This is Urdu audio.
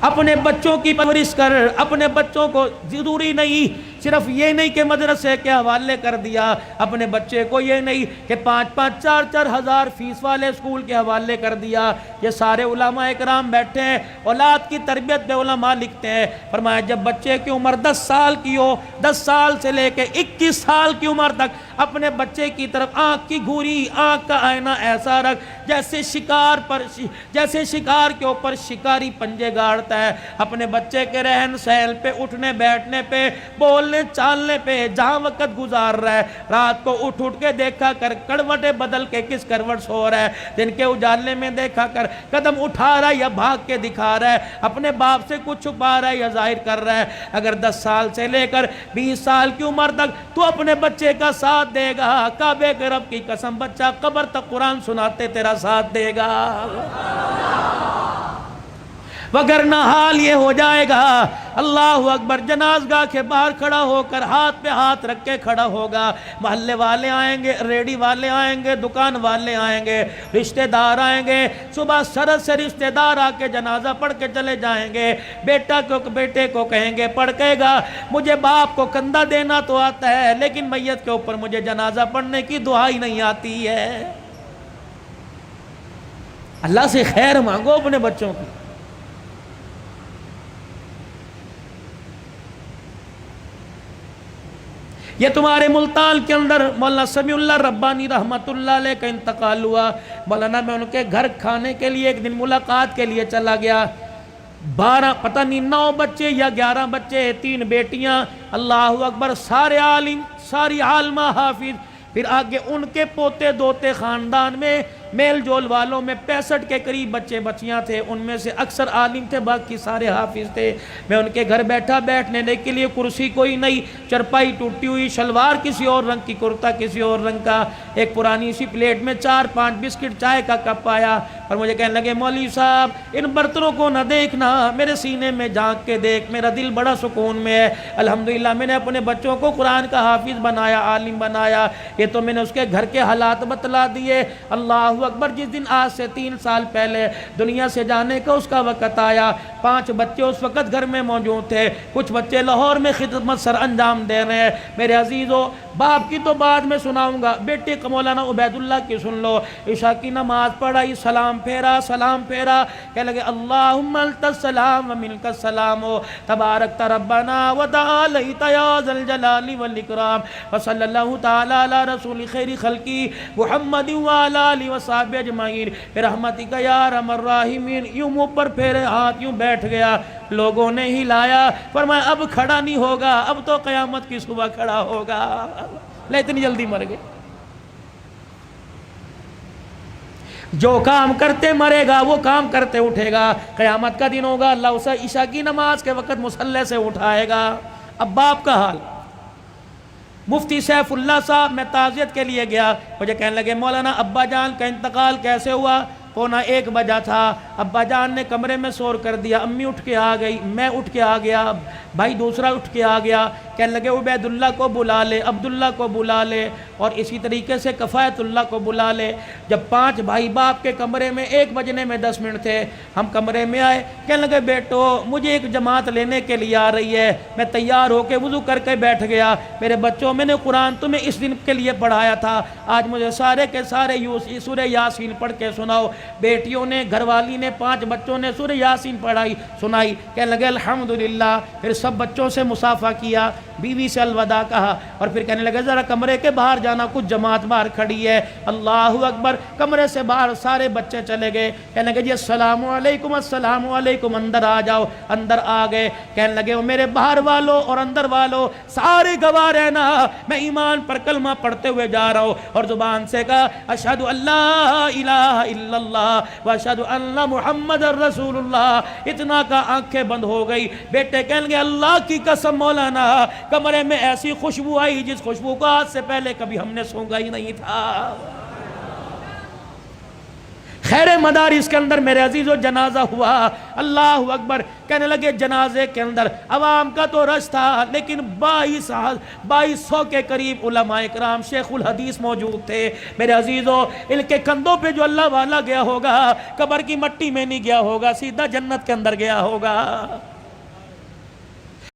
اپنے بچوں کی پرورش کر. اپنے بچوں کو ضروری نہیں صرف یہ نہیں کہ مدرسے کے حوالے کر دیا, اپنے بچے کو یہ نہیں کہ 5-5 4-4 ہزار فیس والے اسکول کے حوالے کر دیا. یہ سارے علماء اکرام بیٹھے ہیں, اولاد کی تربیت پہ علماء لکھتے ہیں, فرمایا جب بچے کی عمر 10 سال کی ہو, 10 سال سے لے کے 21 سال کی عمر تک اپنے بچے کی طرف آنکھ کی گھوری, آنکھ کا آئینہ ایسا رکھ جیسے شکار کے اوپر شکاری پنجے گاڑتا ہے. اپنے بچے کے رہن سہن پہ, اٹھنے بیٹھنے پہ, بولنے چالنے پہ, جہاں وقت گزار رہا ہے, رات کو اٹھ کے دیکھا کر کروٹیں بدل کے کس کروٹ سو رہا ہے, دن کے اجالے میں دیکھا کر قدم اٹھا رہا ہے یا بھاگ کے دکھا رہا ہے, اپنے باپ سے کچھ چھپا رہا ہے یا ظاہر کر رہا ہے. اگر 10 سال سے لے کر 20 سال کی عمر تک تو اپنے بچے کا ساتھ دے گا, کعبے کے رب کی قسم بچہ قبر تک قرآن سناتے تیرا ساتھ دے گا. وگرنہ حال یہ ہو جائے گا, اللہ اکبر, جنازگاہ کے باہر کھڑا ہو کر ہاتھ پہ ہاتھ رکھ کے کھڑا ہوگا. محلے والے آئیں گے, ریڈی والے آئیں گے, دکان والے آئیں گے, رشتہ دار آئیں گے. صبح سرد سے رشتہ دار آ کے جنازہ پڑھ کے چلے جائیں گے. بیٹے کو کہیں گے, پڑھ کہے گا مجھے باپ کو کندھا دینا تو آتا ہے لیکن میت کے اوپر مجھے جنازہ پڑھنے کی دعا ہی نہیں آتی ہے. اللہ سے خیر مانگو اپنے بچوں کی. یہ تمہارے ملتان کے اندر مولانا سمیع اللہ ربانی رحمت اللہ علیہ کا انتقال ہوا. مولانا میں ان کے گھر کھانے کے لیے ایک دن ملاقات کے لیے چلا گیا. 12 پتہ نہیں 9 بچے یا 11 بچے, 3 بیٹیاں, اللہ اکبر, سارے عالم, ساری عالمہ, حافظ. پھر آگے ان کے پوتے دوتے, خاندان میں میل جول والوں میں 65 کے قریب بچے بچیاں تھے. ان میں سے اکثر عالم تھے, باقی سارے حافظ تھے. میں ان کے گھر بیٹھا, بیٹھنے کے لیے کرسی کوئی نہیں, چرپائی ٹوٹی ہوئی, شلوار کسی اور رنگ کی, کرتا کسی اور رنگ کا. ایک پرانی سی پلیٹ میں 4-5 بسکٹ, چائے کا کپ آیا اور مجھے کہنے لگے مولوی صاحب ان برتنوں کو نہ دیکھنا, میرے سینے میں جھانک کے دیکھ, میرا دل بڑا سکون میں ہے. الحمدللہ میں نے اپنے بچوں کو قرآن کا حافظ بنایا, عالم بنایا. یہ تو میں نے اس کے گھر کے حالات بتلا دیے. اللہ اکبر, جس دن آج سے 3 سال پہلے دنیا سے جانے کا اس کا وقت آیا, 5 بچے اس وقت گھر میں موجود تھے. کچھ بچے لاہور میں خدمت سر انجام دے رہے ہیں. میرے عزیزو, باپ کی تو بعد میں سناؤں گا, بیٹے کا مولانا عبید اللہ کی سن لو. عشاء کی نماز پڑھائی, سلام پھیرا, کہنے لگے اللہم انت السلام و منک السلام تبارک ربنا و تعالیت یا ذا الجلال والاکرام وصلی اللہ تعالی علی رسول خیر خلقی محمد وعلی آلہ وصحبہ اجمعین برحمتک یا ارحم الراحمین. یوں منہ پر پھیرے ہاتھ, یوں بیٹھ گیا. لوگوں نے ہلایا, فرمایا اب کھڑا نہیں ہوگا, اب تو قیامت کی صبح کھڑا ہوگا. لے اتنی جلدی مر گئے. جو کام کرتے مرے گا وہ کام کرتے اٹھے گا. قیامت کا دن ہوگا, اللہ اسے عشاء کی نماز کے وقت مصلی سے اٹھائے گا. اب باپ کا حال, مفتی سیف اللہ صاحب, میں تعزیت کے لیے گیا. مجھے کہنے لگے مولانا ابا جان کا انتقال کیسے ہوا؟ 1:15 بجا تھا. ابا جان نے کمرے میں شور کر دیا, امی اٹھ کے آ گئی, میں اٹھ کے آ گیا, بھائی دوسرا اٹھ کے آ گیا. کہنے لگے عبید اللہ کو بلا لے, عبداللہ کو بلا لے, اور اسی طریقے سے کفایت اللہ کو بلا لے. جب 5 بھائی باپ کے کمرے میں 1 بجنے میں 10 منٹ تھے, ہم کمرے میں آئے. کہنے لگے بیٹو مجھے ایک جماعت لینے کے لیے آ رہی ہے. میں تیار ہو کے وضو کر کے بیٹھ گیا. میرے بچوں, میں نے قرآن تمہیں اس دن کے لیے پڑھایا تھا, آج مجھے سارے کے سارے سورہ یاسین پڑھ کے سناؤ. بیٹیوں نے, گھر والی نے, 5 بچوں نے سورہ یاسین سنائی. کہنے لگے الحمدللہ. پھر سب بچوں سے مصافحہ کیا, بیوی سے الوداع کہا, اور پھر کہنے لگے ذرا کمرے کے باہر جانا, کچھ جماعت باہر کھڑی ہے. اللہ اکبر, کمرے سے باہر سارے بچے چلے گئے. کہنے لگے جی السلام علیکم, السلام علیکم, اندر آ جاؤ. اندر آ گئے. کہنے لگے وہ میرے باہر والوں اور اندر والوں سارے گواہ رہنا, میں ایمان پر کلمہ پڑھتے ہوئے جا رہا ہوں. اور زبان سے کہا اشہد ان لا الہ الا اللہ و اشہد ان محمد رسول اللہ. اتنا کا آنکھیں بند ہو گئی. بیٹے کہنے لگے اللہ کی قسم مولانا, کمرے میں ایسی خوشبو آئی جس خوشبو کو آج سے پہلے کبھی ہم نے سونگا ہی نہیں تھا. خیر مدارس کے اندر میرے عزیزو جنازہ ہوا، اللہ اکبر، کہنے لگے جنازے کے اندر عوام کا تو رش تھا، لیکن 2200 کے قریب علماء اکرام شیخ الحدیث موجود تھے۔ میرے عزیزو ان کے کندھوں پہ جو اللہ والا گیا ہوگا، قبر کی مٹی میں نہیں گیا ہوگا، سیدھا جنت کے اندر گیا ہوگا۔